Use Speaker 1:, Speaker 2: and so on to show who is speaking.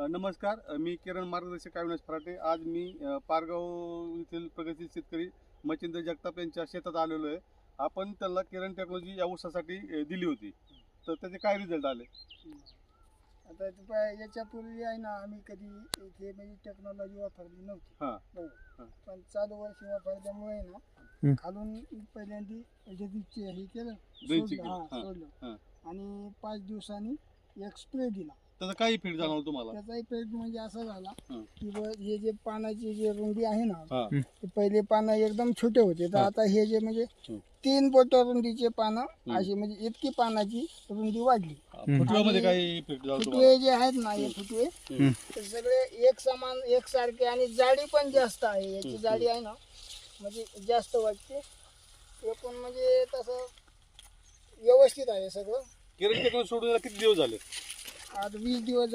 Speaker 1: नमस्कार, मी किरण मार्गदर्शक अविनाश फराटे. आज मी पारगाव येथील प्रगतशील शेतकरी मच्छिंद्र जगताप यांच्या शेतात आलेलो आहे. आपण त्याला किरण टेक्नॉलॉजी या ऊसासाठी दिली होती, तर त्याचे काय रिझल्ट आले?
Speaker 2: आता याच्यापूर्वी आहे ना, आम्ही कधी इथे म्हणजे टेक्नॉलॉजी वापरली नव्हती. बरोबर. पण चालू वर्षी वापरल्यामुळे ना खालून पहिल्यांदा हे केलं, सोडलं आणि 5 दिवसांनी एक स्प्रे दिला.
Speaker 1: त्याचा काय इफेक्ट जाणवला तुम्हाला?
Speaker 2: त्याचा इफेक्ट म्हणजे असा झाला की हे जे पानाची जे रुंदी आहे ना, ते पहिले पानं एकदम छोटे होते, तर आता हे जे म्हणजे 3 बोट रुंदीचे पानं अशी म्हणजे इतकी पानाची रुंदी वाढली.
Speaker 1: फुटव्यामध्ये काय इफेक्ट झाला?
Speaker 2: फुटवे जे आहेत ना, हे फुटवे ते सगळे एक समान एकसारखे आणि जाडी पण जास्त आहे. याची जाडी आहे ना, म्हणजे जास्त वाटते. एकूण म्हणजे तसं व्यवस्थित आहे सगळं.
Speaker 1: किरण टेक्नॉलॉजी सोडून किती दिवस झाले?
Speaker 2: आज 20 दिवस